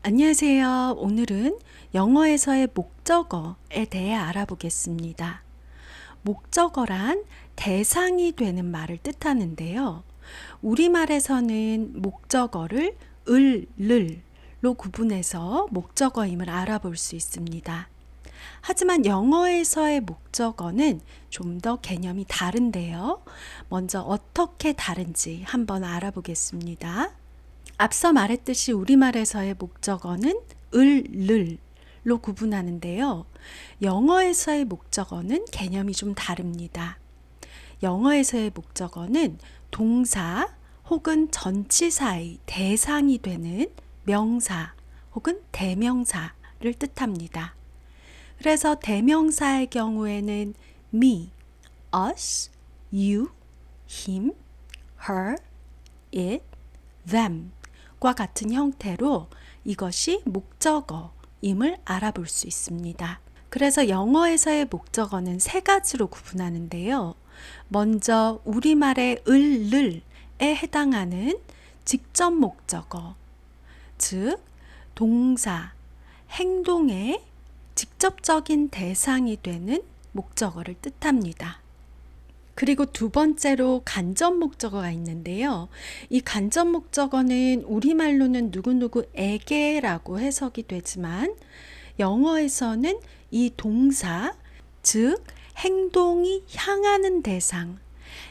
안녕하세요. 오늘은 영어에서의 목적어에 대해 알아보겠습니다. 목적어란 대상이 되는 말을 뜻하는데요. 우리말에서는 목적어를 을로 구분해서 목적어임을 알아볼 수 있습니다. 하지만 영어에서의 목적어는 좀 더 개념이 다른데요. 먼저 어떻게 다른지 한번 알아보겠습니다. 앞서 말했듯이 우리말에서의 목적어는 을로 구분하는데요. 영어에서의 목적어는 개념이 좀 다릅니다. 영어에서의 목적어는 동사 혹은 전치사의 대상이 되는 명사 혹은 대명사를 뜻합니다. 그래서 대명사의 경우에는 me, us, you, him, her, it, them 과 같은 형태로 이것이 목적어임을 알아볼 수 있습니다. 그래서 영어에서의 목적어는 세 가지로 구분하는데요. 먼저 우리말의 을에 해당하는 직접 목적어, 즉 동사, 행동의 직접적인 대상이 되는 목적어를 뜻합니다. 그리고 두 번째로 간접 목적어가 있는데요. 이 간접 목적어는 우리말로는 누구누구에게라고 해석이 되지만 영어에서는 이 동사, 즉 행동이 향하는 대상,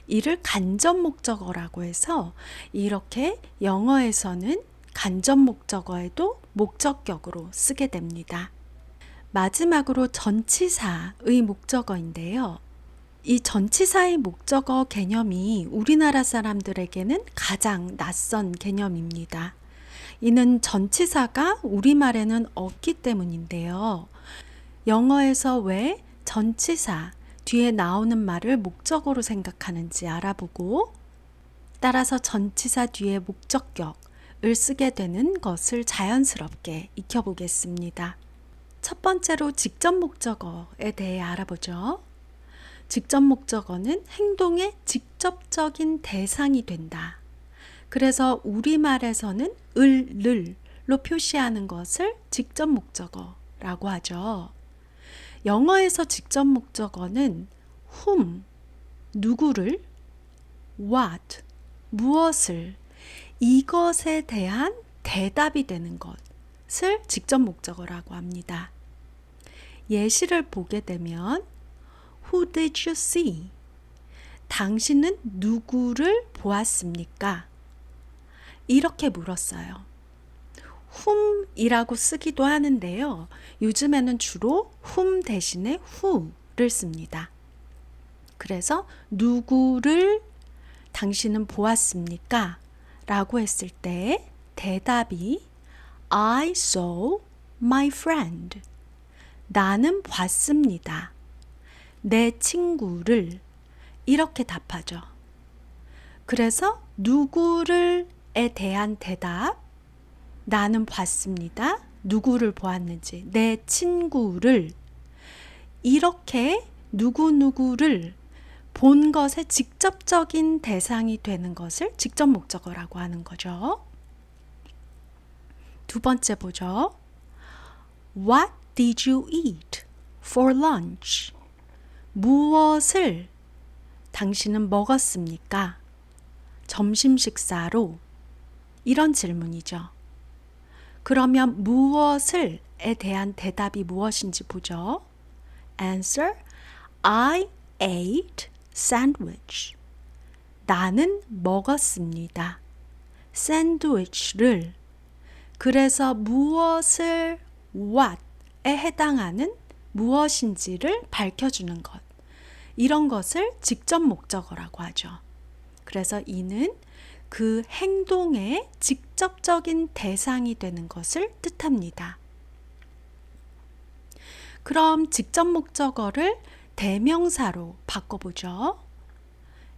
이를 간접 목적어라고 해서 이렇게 영어에서는 간접 목적어에도 목적격으로 쓰게 됩니다. 마지막으로 전치사의 목적어인데요. 이 전치사의 목적어 개념이 우리나라 사람들에게는 가장 낯선 개념입니다. 이는 전치사가 우리말에는 없기 때문인데요. 영어에서 왜 전치사 뒤에 나오는 말을 목적어로 생각하는지 알아보고 따라서 전치사 뒤에 목적격을 쓰게 되는 것을 자연스럽게 익혀보겠습니다. 첫 번째로 직접 목적어에 대해 알아보죠. 직접 목적어는 행동의 직접적인 대상이 된다. 그래서 우리말에서는 을로 표시하는 것을 직접 목적어라고 하죠. 영어에서 직접 목적어는 whom, 누구를, what, 무엇을, 이것에 대한 대답이 되는 것을 직접 목적어라고 합니다. 예시를 보게 되면 Who did you see? 당신은 누구를 보았습니까? 이렇게 물었어요. whom이라고 쓰기도 하는데요. 요즘에는 주로 whom 대신에 who를 씁니다. 그래서 누구를 당신은 보았습니까? 라고 했을 때 대답이 I saw my friend. 나는 봤습니다. 내 친구를 이렇게 답하죠. 그래서 누구를에 대한 대답, 나는 봤습니다. 누구를 보았는지, 내 친구를 이렇게 누구누구를 본 것의 직접적인 대상이 되는 것을 직접 목적어라고 하는 거죠. 두 번째 보죠. What did you eat for lunch? 무엇을 당신은 먹었습니까? 점심 식사로 이런 질문이죠. 그러면 무엇을에 대한 대답이 무엇인지 보죠. Answer, I ate sandwich. 나는 먹었습니다. 샌드위치를. 그래서 무엇을 what에 해당하는 무엇인지를 밝혀주는 것. 이런 것을 직접 목적어라고 하죠. 그래서 이는 그 행동의 직접적인 대상이 되는 것을 뜻합니다. 그럼 직접 목적어를 대명사로 바꿔보죠.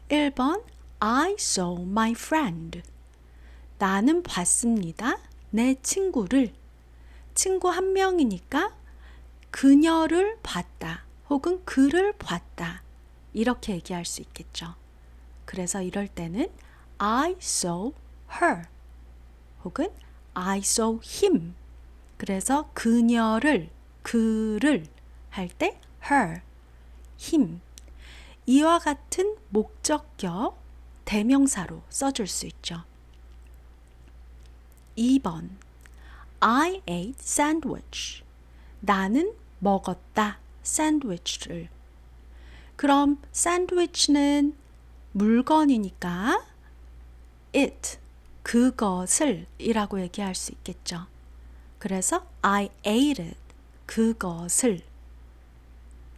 1번 I saw my friend. 나는 봤습니다. 내 친구를. 친구 한 명이니까 그녀를 봤다 혹은 그를 봤다 이렇게 얘기할 수 있겠죠. 그래서 이럴 때는 I saw her 혹은 I saw him 그래서 그녀를, 그를 할 때 her, him. 이와 같은 목적격 대명사로 써줄 수 있죠. 2번 I ate sandwich. 나는 먹었다. 샌드위치를. 그럼 샌드위치는 물건이니까 it, 그것을 이라고 얘기할 수 있겠죠. 그래서 I ate it, 그것을.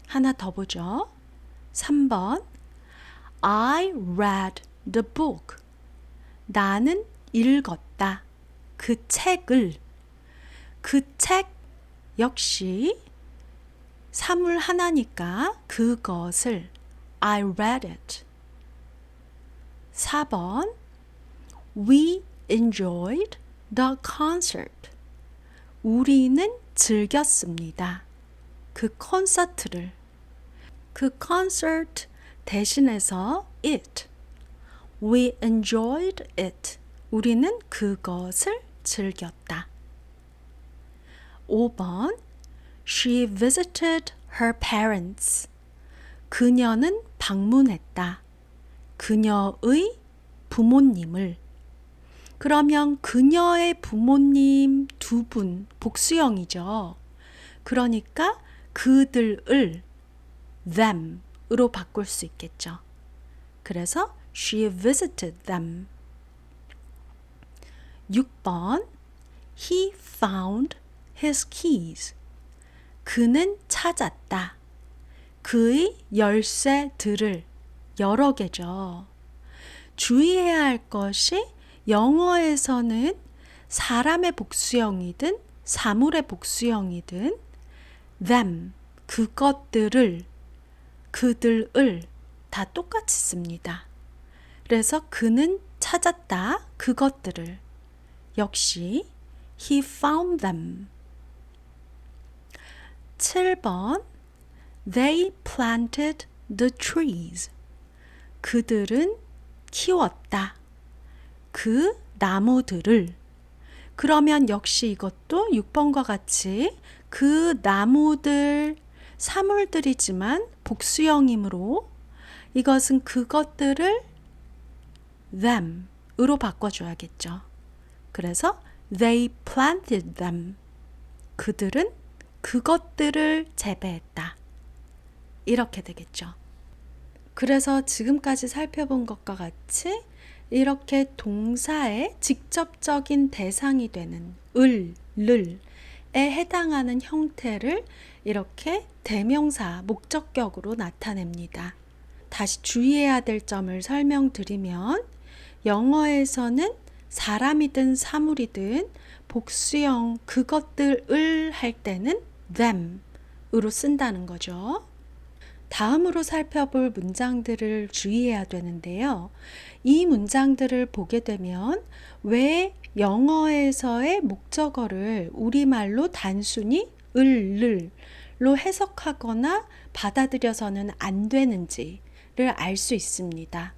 하나 더 보죠. 3번 I read the book. 나는 읽었다. 그 책을. 그 책 역시 사물 하나니까 그것을 I read it. 4번 We enjoyed the concert. 우리는 즐겼습니다. 그 콘서트를. 그 콘서트 대신해서 it. We enjoyed it. 우리는 그것을 즐겼다. 5번 She visited her parents. 그녀는 방문했다. 그녀의 부모님을. 그러면 그녀의 부모님 두 분, 복수형이죠. 그러니까 그들을 them으로 바꿀 수 있겠죠. 그래서 she visited them. 6번 He found his keys. 그는 찾았다. 그의 열쇠들을. 여러 개죠. 주의해야 할 것이 영어에서는 사람의 복수형이든 사물의 복수형이든 them, 그것들을, 그들을 다 똑같이 씁니다. 그래서 그는 찾았다. 그것들을. 역시 he found them. 7번 They planted the trees. 그들은 키웠다. 그 나무들을. 그러면 역시 이것도 6번과 같이 그 나무들, 사물들이지만 복수형이므로 이것은 그것들을 them으로 바꿔줘야겠죠. 그래서 they planted them. 그들은 그것들을 재배했다. 이렇게 되겠죠. 그래서 지금까지 살펴본 것과 같이 이렇게 동사의 직접적인 대상이 되는 을, 를에 해당하는 형태를 이렇게 대명사, 목적격으로 나타냅니다. 다시 주의해야 될 점을 설명드리면 영어에서는 사람이든 사물이든 복수형 그것들을 할 때는 them으로 쓴다는 거죠. 다음으로 살펴볼 문장들을 주의해야 되는데요. 이 문장들을 보게 되면 왜 영어에서의 목적어를 우리말로 단순히 을로 해석하거나 받아들여서는 안 되는지를 알 수 있습니다.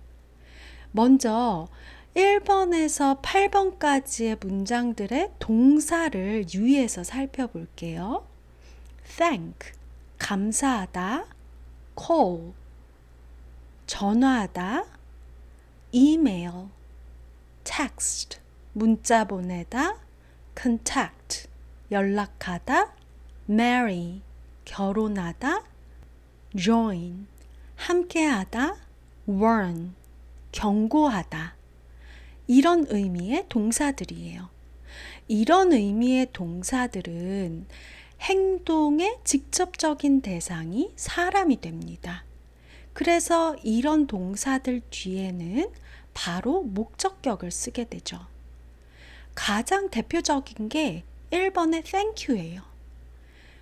먼저 1번에서 8번까지의 문장들의 동사를 유의해서 살펴볼게요. thank, 감사하다. call, 전화하다. email, text, 문자 보내다. contact, 연락하다. marry, 결혼하다. join, 함께하다. warn, 경고하다. 이런 의미의 동사들이에요. 이런 의미의 동사들은 행동의 직접적인 대상이 사람이 됩니다. 그래서 이런 동사들 뒤에는 바로 목적격을 쓰게 되죠. 가장 대표적인 게 1번의 thank you예요.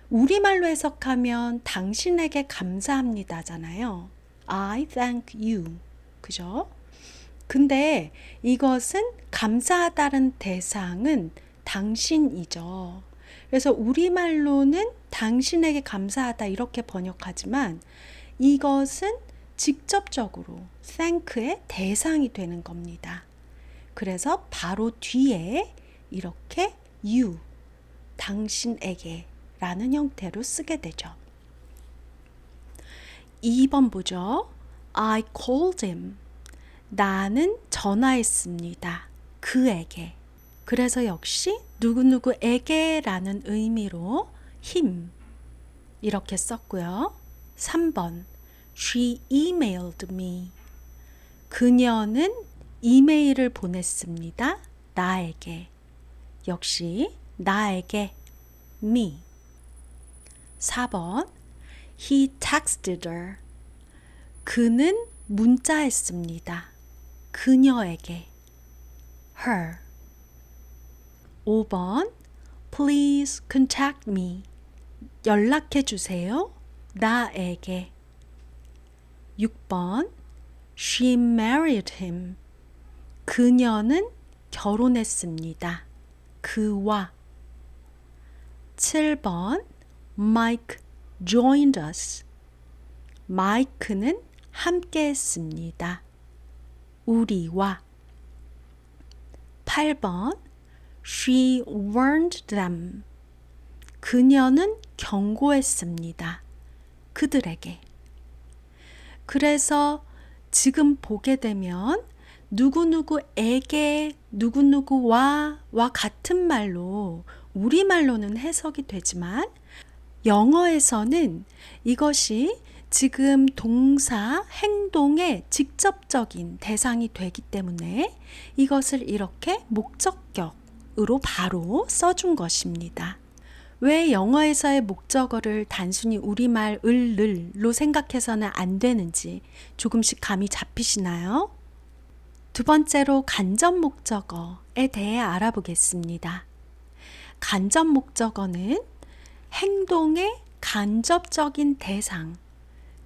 우리말로 해석하면 당신에게 감사합니다잖아요. I thank you. 그죠? 근데 이것은 감사하다는 대상은 당신이죠. 그래서 우리말로는 당신에게 감사하다 이렇게 번역하지만 이것은 직접적으로 thank의 대상이 되는 겁니다. 그래서 바로 뒤에 이렇게 you, 당신에게 라는 형태로 쓰게 되죠. 2번 보죠. I called him. 나는 전화했습니다. 그에게. 그래서 역시 누구누구에게 라는 의미로 him 이렇게 썼고요. 3번 She emailed me. 그녀는 이메일을 보냈습니다. 나에게. 역시 나에게 me. 4번 He texted her. 그는 문자했습니다. 그녀에게 her. 5번 Please contact me. 연락해 주세요. 나에게. 6번 She married him. 그녀는 결혼했습니다. 그와. 7번 Mike joined us. 마이크는 함께 했습니다. 우리와. 8번 She warned them. 그녀는 경고했습니다. 그들에게. 그래서 지금 보게 되면 누구누구에게 누구누구와 같은 말로 우리말로는 해석이 되지만 영어에서는 이것이 지금 동사, 행동의 직접적인 대상이 되기 때문에 이것을 이렇게 목적격으로 바로 써준 것입니다. 왜 영어에서의 목적어를 단순히 우리말 을로 생각해서는 안 되는지 조금씩 감이 잡히시나요? 두 번째로 간접 목적어에 대해 알아보겠습니다. 간접 목적어는 행동의 간접적인 대상,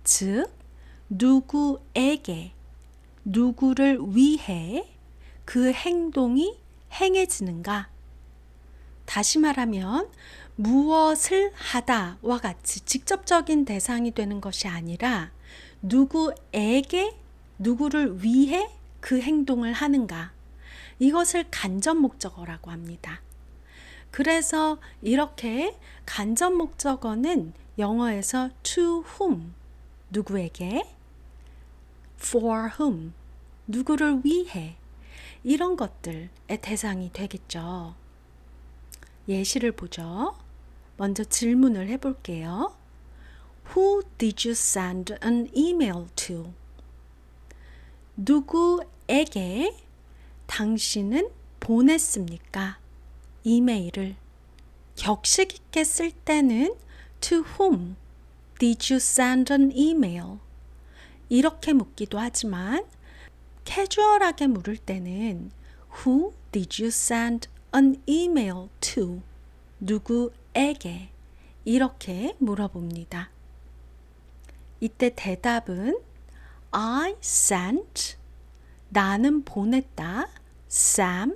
즉 누구에게, 누구를 위해 그 행동이 행해지는가? 다시 말하면 무엇을 하다와 같이 직접적인 대상이 되는 것이 아니라 누구에게, 누구를 위해 그 행동을 하는가? 이것을 간접 목적어라고 합니다. 그래서 이렇게 간접 목적어는 영어에서 to whom, 누구에게, for whom, 누구를 위해, 이런 것들의 대상이 되겠죠. 예시를 보죠. 먼저 질문을 해볼게요. Who did you send an email to? 누구에게 당신은 보냈습니까? 이메일을. 격식 있게 쓸 때는 To whom did you send an email? 이렇게 묻기도 하지만 캐주얼하게 물을 때는 Who did you send an email to? 누구에게? 이렇게 물어봅니다. 이때 대답은 I sent, 나는 보냈다, Sam,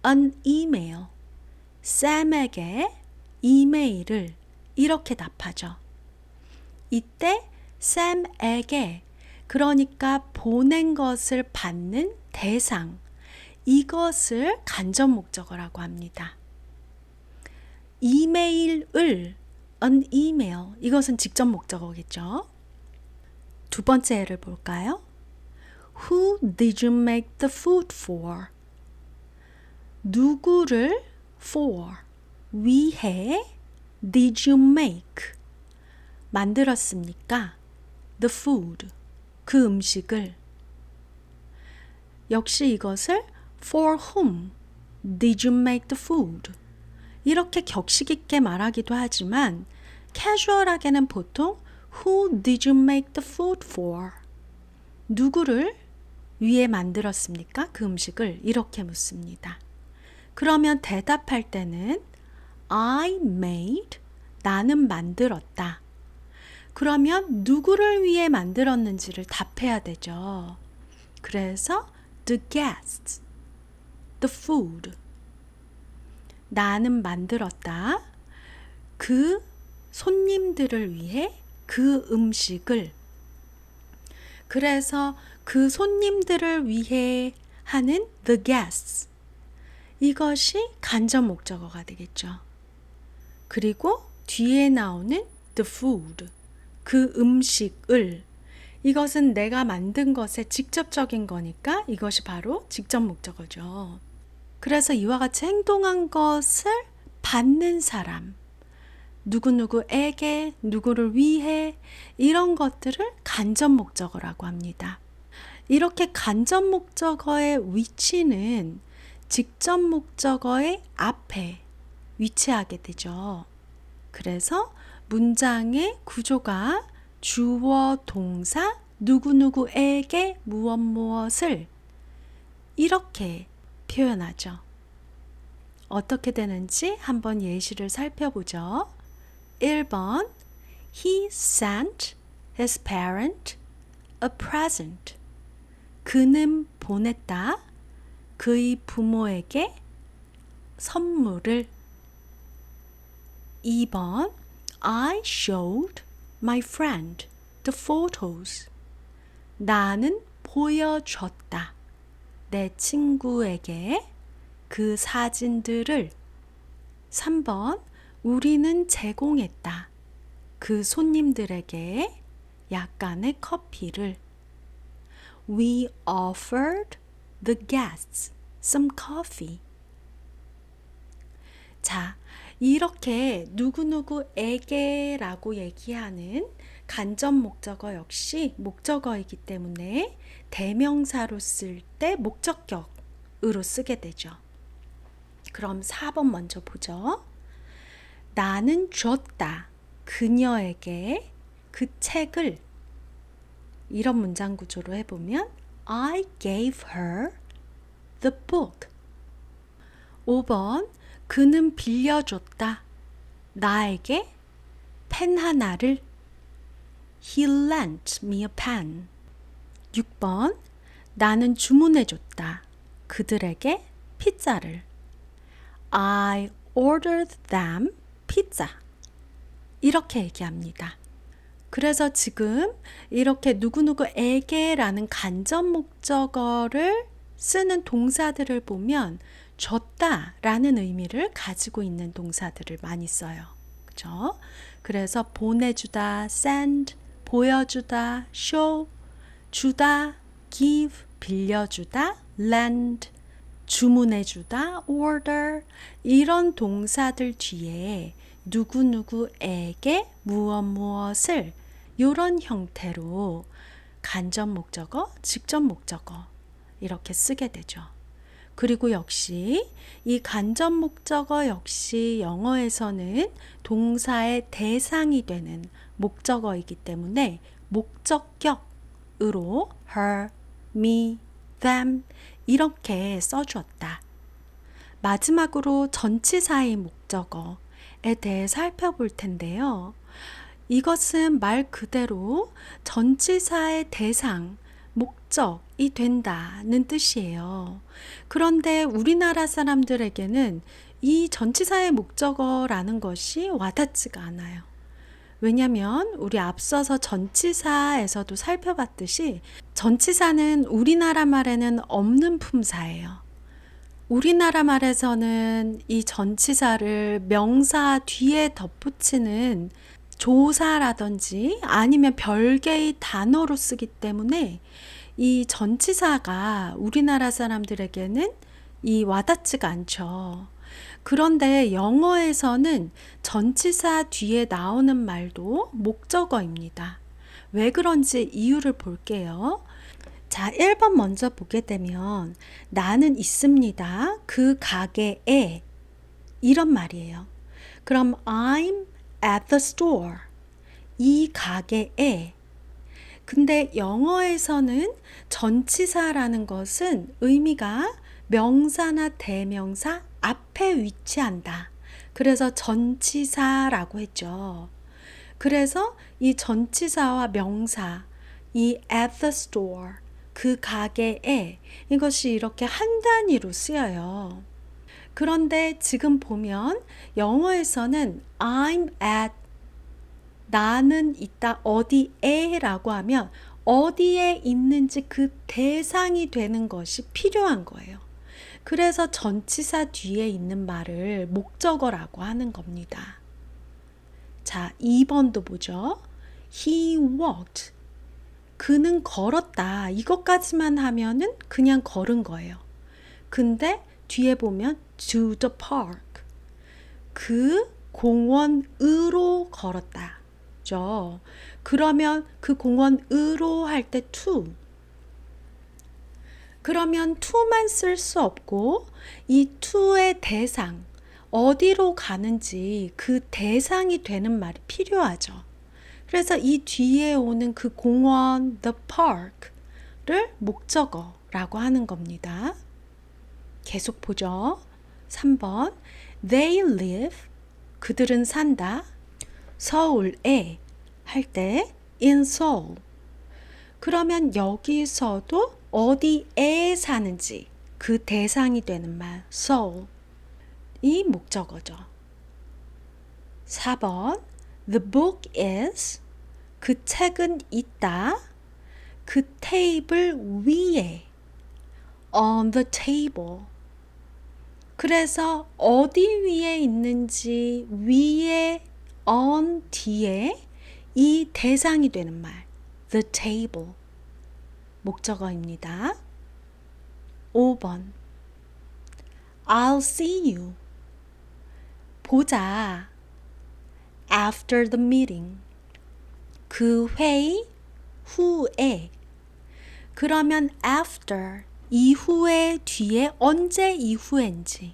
an email, 샘에게 이메일을 이렇게 답하죠. 이때 샘에게, 그러니까 보낸 것을 받는 대상, 이것을 간접 목적어라고 합니다. 이메일을 an email, 이것은 직접 목적어겠죠. 두 번째 예를 볼까요? Who did you make the food for? 누구를 for, 위해 did you make, 만들었습니까? The food, 그 음식을. 역시 이것을 for whom did you make the food? 이렇게 격식 있게 말하기도 하지만 캐주얼하게는 보통 Who did you make the food for? 누구를 위해 만들었습니까? 그 음식을 이렇게 묻습니다. 그러면 대답할 때는 I made, 나는 만들었다. 그러면 누구를 위해 만들었는지를 답해야 되죠. 그래서 the guests, the food. 나는 만들었다. 그 손님들을 위해 그 음식을. 그래서 그 손님들을 위해 하는 the guests. 이것이 간접 목적어가 되겠죠. 그리고 뒤에 나오는 the food, 그 음식을, 이것은 내가 만든 것의 직접적인 거니까 이것이 바로 직접 목적어죠. 그래서 이와 같이 행동한 것을 받는 사람, 누구누구에게, 누구를 위해, 이런 것들을 간접 목적어라고 합니다. 이렇게 간접 목적어의 위치는 직접 목적어의 앞에 위치하게 되죠. 그래서 문장의 구조가 주어, 동사, 누구누구에게 무엇 무엇을 이렇게 표현하죠. 어떻게 되는지 한번 예시를 살펴보죠. 1번 He sent his parent a present. 그는 보냈다. 그의 부모에게 선물을. 2번 I showed my friend the photos. 나는 보여줬다. 내 친구에게 그 사진들을. 3번 우리는 제공했다. 그 손님들에게 약간의 커피를. We offered the guests some coffee. 자, 이렇게 누구누구에게라고 얘기하는 간접 목적어 역시 목적어이기 때문에 대명사로 쓸 때 목적격으로 쓰게 되죠. 그럼 4번 먼저 보죠. 나는 줬다. 그녀에게 그 책을. 이런 문장 구조로 해보면 I gave her the book. 5번 그는 빌려줬다. 나에게 펜 하나를. He lent me a pen. 6번 나는 주문해줬다. 그들에게 피자를. I ordered them pizza. 이렇게 얘기합니다. 그래서 지금 이렇게 누구누구에게라는 간접 목적어를 쓰는 동사들을 보면 줬다라는 의미를 가지고 있는 동사들을 많이 써요. 그죠? 그래서 보내주다, send, 보여주다, show, 주다, give, 빌려주다, lend, 주문해주다, order, 이런 동사들 뒤에 누구누구에게 무엇 무엇을 이런 형태로 간접 목적어, 직접 목적어 이렇게 쓰게 되죠. 그리고 역시 이 간접 목적어 역시 영어에서는 동사의 대상이 되는 목적어이기 때문에 목적격으로 her, me, them 이렇게 써주었다. 마지막으로 전치사의 목적어에 대해 살펴볼 텐데요. 이것은 말 그대로 전치사의 대상, 목적이 된다는 뜻이에요. 그런데 우리나라 사람들에게는 이 전치사의 목적어라는 것이 와닿지가 않아요. 왜냐하면 우리 앞서서 전치사에서도 살펴봤듯이 전치사는 우리나라 말에는 없는 품사예요. 우리나라 말에서는 이 전치사를 명사 뒤에 덧붙이는 조사라든지 아니면 별개의 단어로 쓰기 때문에 이 전치사가 우리나라 사람들에게는 이 와닿지가 않죠. 그런데 영어에서는 전치사 뒤에 나오는 말도 목적어입니다. 왜 그런지 이유를 볼게요. 자, 1번 먼저 보게 되면 나는 있습니다. 그 가게에 이런 말이에요. 그럼 I'm at the store. 이 가게에. 근데 영어에서는 전치사라는 것은 의미가 명사나 대명사 앞에 위치한다. 그래서 전치사라고 했죠. 그래서 이 전치사와 명사, 이 at the store, 그 가게에 이것이 이렇게 한 단위로 쓰여요. 그런데 지금 보면 영어에서는 I'm at, 나는 있다 어디에 라고 하면 어디에 있는지 그 대상이 되는 것이 필요한 거예요. 그래서 전치사 뒤에 있는 말을 목적어라고 하는 겁니다. 자, 2번도 보죠. He walked. 그는 걸었다. 이것까지만 하면은 그냥 걸은 거예요. 근데 뒤에 보면 to the park. 그 공원으로 걸었다. 죠. 그러면 그 공원으로 할 때 to. 그러면 to만 쓸 수 없고 이 to의 대상, 어디로 가는지 그 대상이 되는 말이 필요하죠. 그래서 이 뒤에 오는 그 공원, the park를 목적어라고 하는 겁니다. 계속 보죠. 3번. They live. 그들은 산다. 서울에 할 때 in Seoul. 그러면 여기서도 어디에 사는지 그 대상이 되는 말 Seoul. 이 목적어죠. 4번. The book is. 그 책은 있다. 그 테이블 위에. On the table. 그래서 어디 위에 있는지 위에 on 뒤에 이 대상이 되는 말 the table 목적어입니다. 5번 I'll see you 보자 after the meeting 그 회의 후에 그러면 after 이후에 뒤에 언제 이후인지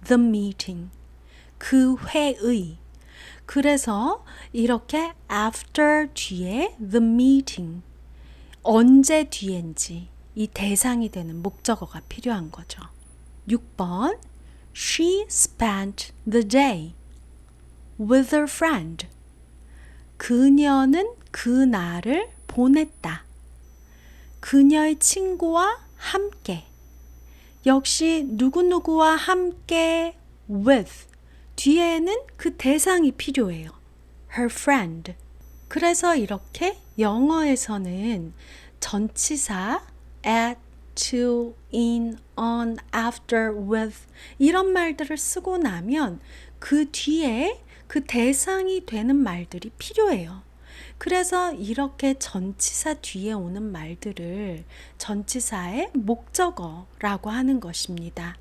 the meeting 그 회의 그래서 이렇게 after 뒤에 the meeting 언제 뒤인지 이 대상이 되는 목적어가 필요한 거죠. 6번 She spent the day with her friend 그녀는 그날을 보냈다. 그녀의 친구와 함께 역시 누구누구와 함께 with 뒤에는 그 대상이 필요해요. her friend 그래서 이렇게 영어에서는 전치사 at, to, in, on, after, with 이런 말들을 쓰고 나면 그 뒤에 그 대상이 되는 말들이 필요해요. 그래서 이렇게 전치사 뒤에 오는 말들을 전치사의 목적어라고 하는 것입니다.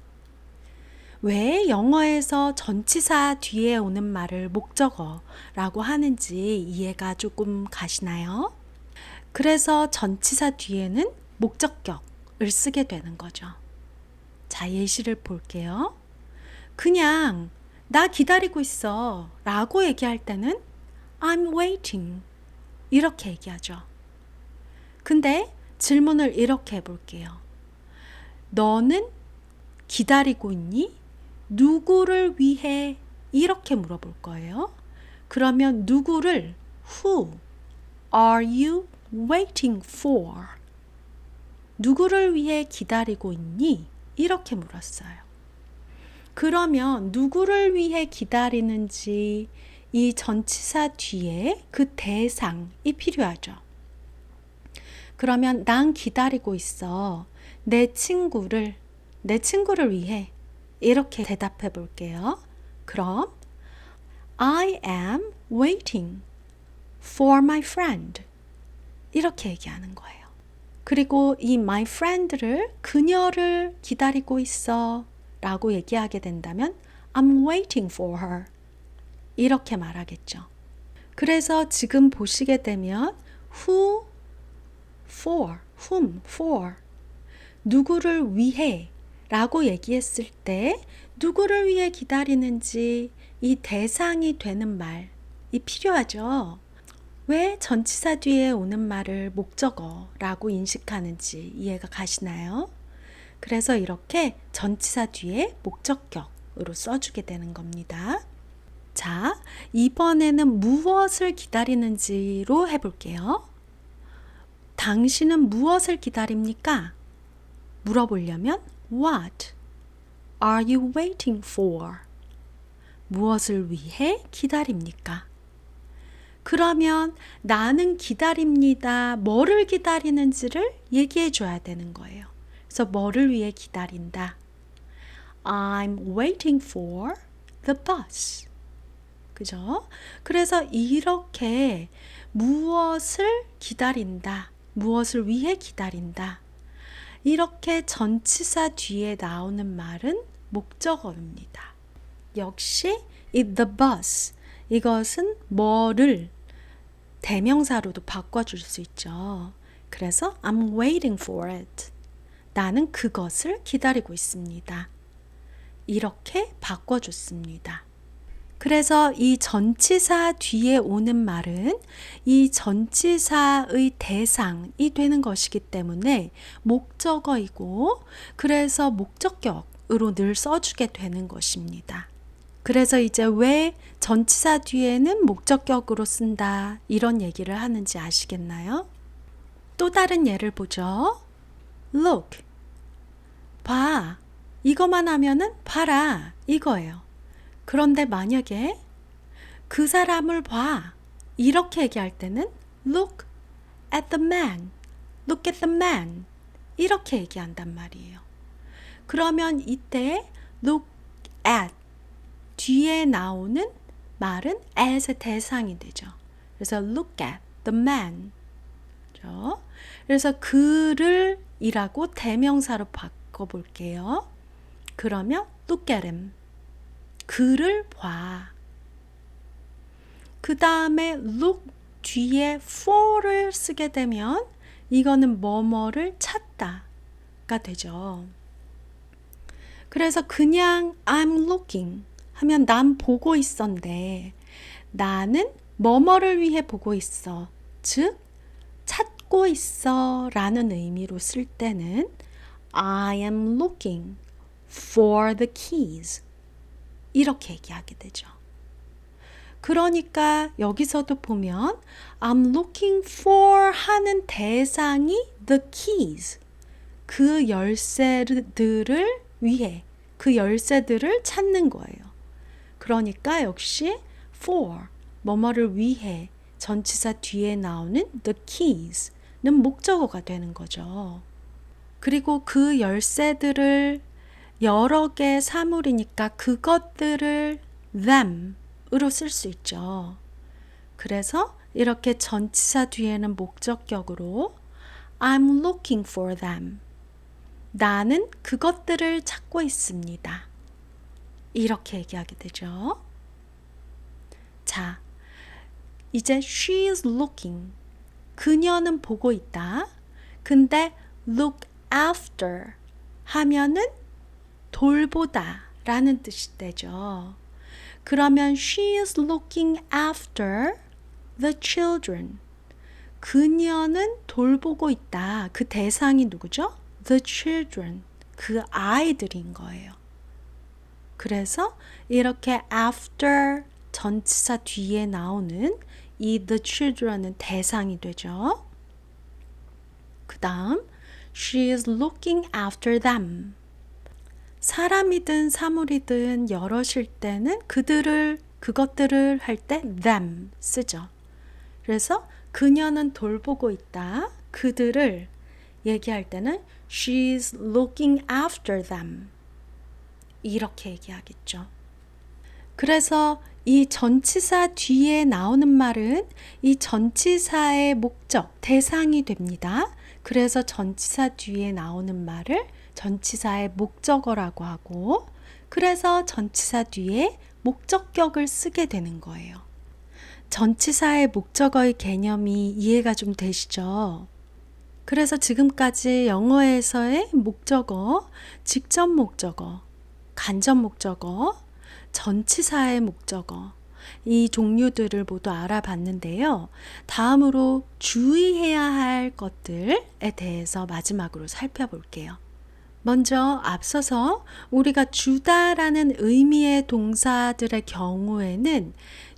왜 영어에서 전치사 뒤에 오는 말을 목적어라고 하는지 이해가 조금 가시나요? 그래서 전치사 뒤에는 목적격을 쓰게 되는 거죠. 자, 예시를 볼게요. 그냥 나 기다리고 있어 라고 얘기할 때는 I'm waiting 이렇게 얘기하죠. 근데 질문을 이렇게 해볼게요. 너는 기다리고 있니? 누구를 위해? 이렇게 물어볼 거예요. 그러면 누구를 Who are you waiting for? 누구를 위해 기다리고 있니? 이렇게 물었어요. 그러면 누구를 위해 기다리는지 이 전치사 뒤에 그 대상이 필요하죠. 그러면 난 기다리고 있어. 내 친구를 위해 이렇게 대답해 볼게요. 그럼 I am waiting for my friend 이렇게 얘기하는 거예요. 그리고 이 my friend를 그녀를 기다리고 있어 라고 얘기하게 된다면 I'm waiting for her 이렇게 말하겠죠. 그래서 지금 보시게 되면 who for, whom for 누구를 위해 라고 얘기했을 때 누구를 위해 기다리는지 이 대상이 되는 말이 필요하죠. 왜 전치사 뒤에 오는 말을 목적어라고 인식하는지 이해가 가시나요? 그래서 이렇게 전치사 뒤에 목적격으로 써주게 되는 겁니다. 자, 이번에는 무엇을 기다리는지로 해볼게요. 당신은 무엇을 기다립니까? 물어보려면 What are you waiting for? 무엇을 위해 기다립니까? 그러면 나는 기다립니다. 뭐를 기다리는지를 얘기해 줘야 되는 거예요. 그래서 뭐를 위해 기다린다? I'm waiting for the bus. 그죠? 그래서 이렇게 무엇을 기다린다, 무엇을 위해 기다린다. 이렇게 전치사 뒤에 나오는 말은 목적어입니다. 역시 이 the bus, 이것은 뭐를 대명사로도 바꿔줄 수 있죠. 그래서 I'm waiting for it. 나는 그것을 기다리고 있습니다. 이렇게 바꿔줬습니다. 그래서 이 전치사 뒤에 오는 말은 이 전치사의 대상이 되는 것이기 때문에 목적어이고, 그래서 목적격으로 늘 써주게 되는 것입니다. 그래서 이제 왜 전치사 뒤에는 목적격으로 쓴다 이런 얘기를 하는지 아시겠나요? 또 다른 예를 보죠. Look, 봐. 이것만 하면은 봐라 이거예요. 그런데 만약에 그 사람을 봐 이렇게 얘기할 때는 look at the man, look at the man 이렇게 얘기한단 말이에요. 그러면 이때 look at 뒤에 나오는 말은 as의 대상이 되죠. 그래서 look at the man. 그렇죠? 그래서 그를 이라고 대명사로 바꿔볼게요. 그러면 look at him. 그를 봐. 그 다음에 look 뒤에 for를 쓰게 되면 이거는 뭐뭐를 찾다가 되죠. 그래서 그냥 I'm looking 하면 난 보고 있었는데 나는 뭐뭐를 위해 보고 있어. 즉 찾고 있어 라는 의미로 쓸 때는 I am looking for the keys. 이렇게 얘기하게 되죠. 그러니까 여기서도 보면 I'm looking for 하는 대상이 the keys. 그 열쇠들을 위해, 그 열쇠들을 찾는 거예요. 그러니까 역시 for, 뭐뭐를 위해 전치사 뒤에 나오는 the keys는 목적어가 되는 거죠. 그리고 그 열쇠들을 여러 개의 사물이니까 그것들을 them으로 쓸 수 있죠. 그래서 이렇게 전치사 뒤에는 목적격으로 I'm looking for them. 나는 그것들을 찾고 있습니다. 이렇게 얘기하게 되죠. 자, 이제 she is looking. 그녀는 보고 있다. 근데 look after 하면은 돌보다 라는 뜻이 되죠. 그러면 she is looking after the children. 그녀는 돌보고 있다. 그 대상이 누구죠? The children. 그 아이들인 거예요. 그래서 이렇게 after 전치사 뒤에 나오는 이 the children은 대상이 되죠. 그 다음 she is looking after them. 사람이든 사물이든 여럿일 때는 그것들을 할 때 them 쓰죠. 그래서 그녀는 돌보고 있다. 그들을 얘기할 때는 she's looking after them. 이렇게 얘기하겠죠. 그래서 이 전치사 뒤에 나오는 말은 이 전치사의 목적, 대상이 됩니다. 그래서 전치사 뒤에 나오는 말을 전치사의 목적어라고 하고, 그래서 전치사 뒤에 목적격을 쓰게 되는 거예요. 전치사의 목적어의 개념이 이해가 좀 되시죠? 그래서 지금까지 영어에서의 목적어, 직접 목적어, 간접 목적어, 전치사의 목적어, 이 종류들을 모두 알아봤는데요. 다음으로 주의해야 할 것들에 대해서 마지막으로 살펴볼게요. 먼저 앞서서 우리가 주다라는 의미의 동사들의 경우에는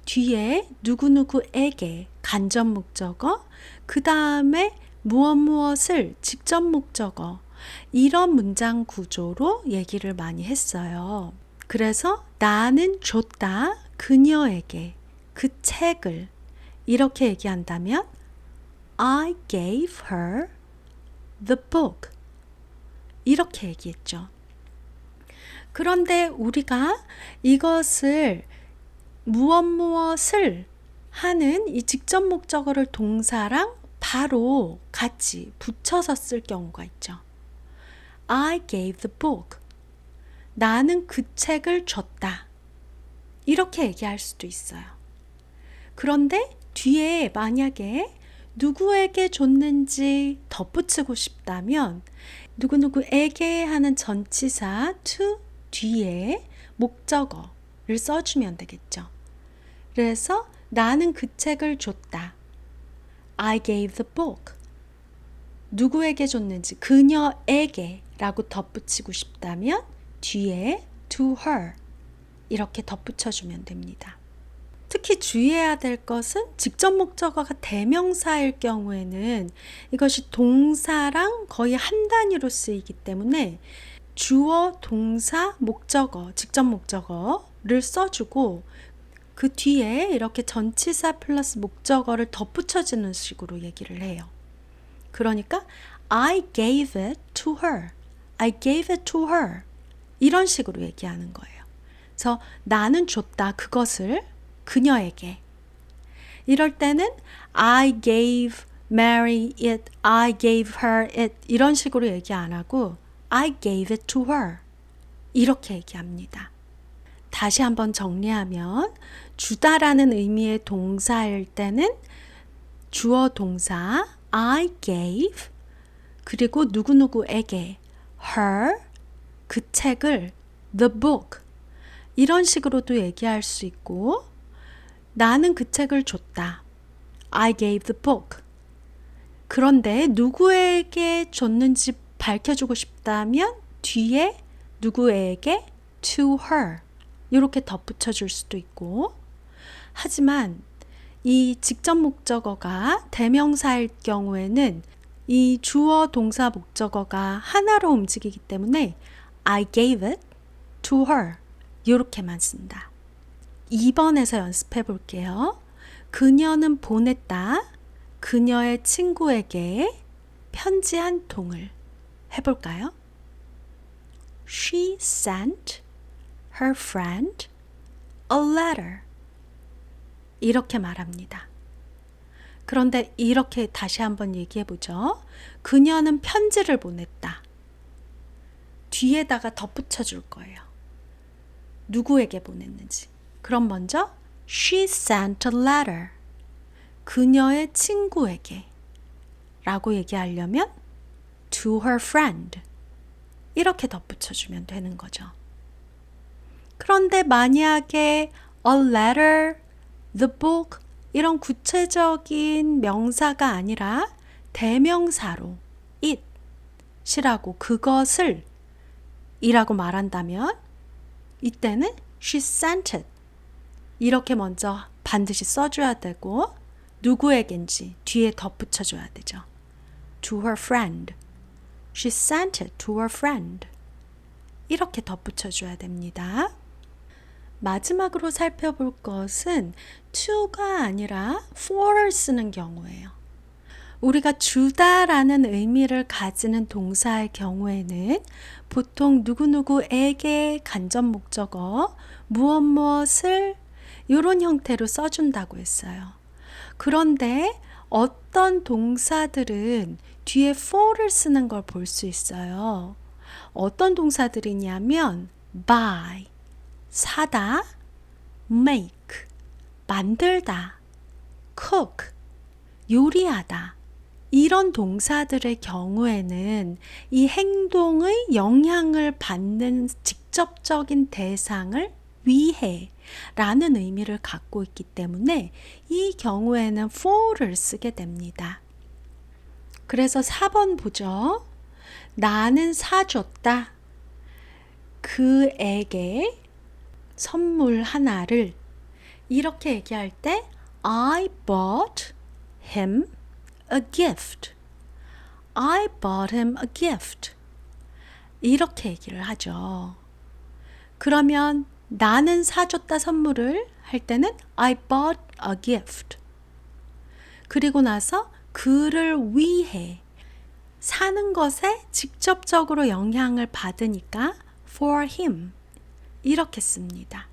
뒤에 누구누구에게 간접 목적어, 그 다음에 무엇을 직접 목적어, 이런 문장 구조로 얘기를 많이 했어요. 그래서 나는 줬다 그녀에게 그 책을, 이렇게 얘기한다면 I gave her the book. 이렇게 얘기했죠. 그런데 우리가 이것을 무엇을 하는 이 직접 목적어를 동사랑 바로 같이 붙여서 쓸 경우가 있죠. I gave the book. 나는 그 책을 줬다. 이렇게 얘기할 수도 있어요. 그런데 뒤에 만약에 누구에게 줬는지 덧붙이고 싶다면 누구누구에게 하는 전치사 to 뒤에 목적어를 써주면 되겠죠. 그래서 나는 그 책을 줬다. I gave the book. 누구에게 줬는지 그녀에게 라고 덧붙이고 싶다면 뒤에 to her 이렇게 덧붙여주면 됩니다. 특히 주의해야 될 것은 직접 목적어가 대명사일 경우에는 이것이 동사랑 거의 한 단위로 쓰이기 때문에 주어, 동사, 목적어, 직접 목적어를 써주고 그 뒤에 이렇게 전치사 플러스 목적어를 덧붙여주는 식으로 얘기를 해요. 그러니까 I gave it to her. I gave it to her. 이런 식으로 얘기하는 거예요. 그래서 나는 줬다 그것을 그녀에게. 이럴 때는 I gave Mary it, I gave her it 이런 식으로 얘기 안 하고 I gave it to her 이렇게 얘기합니다. 다시 한번 정리하면 주다라는 의미의 동사일 때는 주어 동사 I gave 그리고 누구누구에게 her 그 책을 the book 이런 식으로도 얘기할 수 있고 나는 그 책을 줬다. I gave the book. 그런데 누구에게 줬는지 밝혀주고 싶다면 뒤에 누구에게 to her 이렇게 덧붙여줄 수도 있고 하지만 이 직접 목적어가 대명사일 경우에는 이 주어 동사 목적어가 하나로 움직이기 때문에 I gave it to her 이렇게만 쓴다. 2번에서 연습해 볼게요. 그녀는 보냈다. 그녀의 친구에게 편지 한 통을 해볼까요? She sent her friend a letter. 이렇게 말합니다. 그런데 이렇게 다시 한번 얘기해 보죠. 그녀는 편지를 보냈다. 뒤에다가 덧붙여 줄 거예요. 누구에게 보냈는지. 그럼 먼저 She sent a letter. 그녀의 친구에게 라고 얘기하려면 to her friend 이렇게 덧붙여주면 되는 거죠. 그런데 만약에 a letter, the book 이런 구체적인 명사가 아니라 대명사로 it이라고 그것을 이라고 말한다면 이때는 she sent it 이렇게 먼저 반드시 써줘야 되고 누구에겐지 뒤에 덧붙여줘야 되죠. To her friend. She sent it to her friend. 이렇게 덧붙여줘야 됩니다. 마지막으로 살펴볼 것은 to가 아니라 for를 쓰는 경우예요. 우리가 주다라는 의미를 가지는 동사의 경우에는 보통 누구누구에게 간접 목적어 무엇을 이런 형태로 써준다고 했어요. 그런데 어떤 동사들은 뒤에 for를 쓰는 걸 볼 수 있어요. 어떤 동사들이냐면 buy, 사다, make, 만들다, cook, 요리하다 이런 동사들의 경우에는 이 행동의 영향을 받는 직접적인 대상을 위해 라는 의미를 갖고 있기 때문에 이 경우에는 for를 쓰게 됩니다. 그래서 4번 보죠. 나는 사줬다. 그에게 선물 하나를 이렇게 얘기할 때 I bought him a gift. I bought him a gift. 이렇게 얘기를 하죠. 그러면 나는 사줬다 선물을 할 때는 I bought a gift. 그리고 나서 그를 위해 사는 것에 직접적으로 영향을 받으니까 for him 이렇게 씁니다.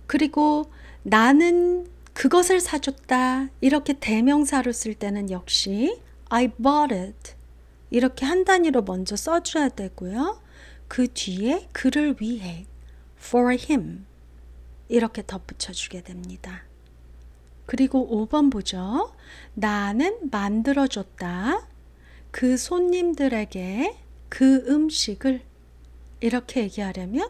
그리고 나는 그것을 사줬다. 이렇게 대명사로 쓸 때는 역시 I bought it. 이렇게 한 단위로 먼저 써줘야 되고요. 그 뒤에 그를 위해 for him 이렇게 덧붙여 주게 됩니다. 그리고 5번 보죠. 나는 만들어줬다. 그 손님들에게 그 음식을 이렇게 얘기하려면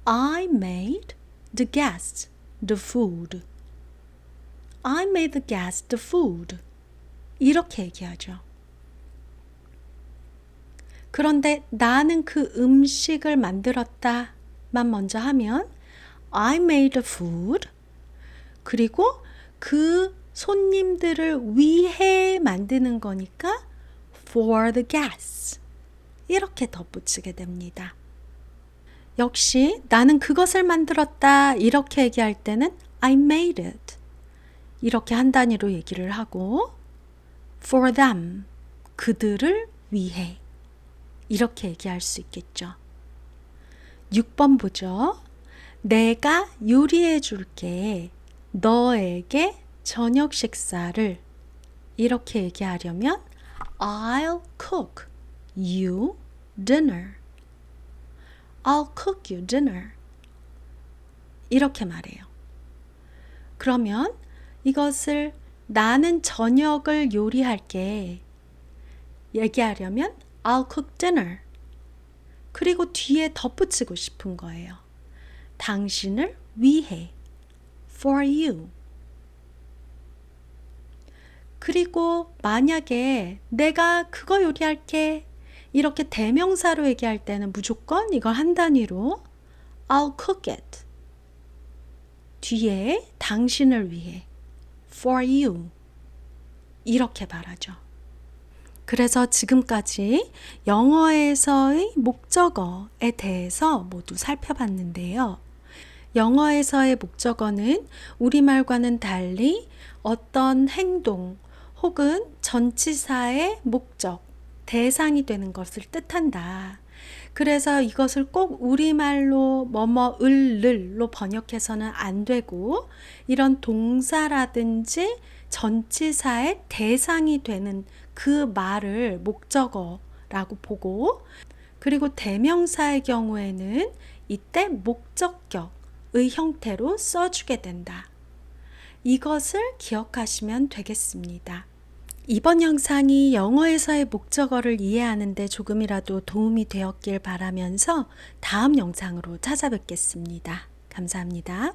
I made the guests the food. I made the guests the food. 이렇게 얘기하죠. 그런데 나는 그 음식을 만들었다만 먼저 하면 I made the food. 그리고 그 손님들을 위해 만드는 거니까 for the guests. 이렇게 덧붙이게 됩니다. 역시 나는 그것을 만들었다 이렇게 얘기할 때는 I made it. 이렇게 한 단위로 얘기를 하고 for them. 그들을 위해. 이렇게 얘기할 수 있겠죠. 6번 보죠. 내가 요리해 줄게. 너에게 저녁 식사를 이렇게 얘기하려면 I'll cook you dinner. I'll cook you dinner. 이렇게 말해요. 그러면 이것을 나는 저녁을 요리할게 얘기하려면 I'll cook dinner. 그리고 뒤에 덧붙이고 싶은 거예요. 당신을 위해 for you. 그리고 만약에 내가 그거 요리할게 이렇게 대명사로 얘기할 때는 무조건 이걸 한 단위로 I'll cook it. 뒤에 당신을 위해 for you 이렇게 말하죠. 그래서 지금까지 영어에서의 목적어에 대해서 모두 살펴봤는데요. 영어에서의 목적어는 우리말과는 달리 어떤 행동 혹은 전치사의 목적, 대상이 되는 것을 뜻한다. 그래서 이것을 꼭 우리말로 뭐뭐을를로 번역해서는 안 되고 이런 동사라든지 전치사의 대상이 되는 그 말을 목적어라고 보고 그리고 대명사의 경우에는 이때 목적격의 형태로 써주게 된다. 이것을 기억하시면 되겠습니다. 이번 영상이 영어에서의 목적어를 이해하는 데 조금이라도 도움이 되었길 바라면서 다음 영상으로 찾아뵙겠습니다. 감사합니다.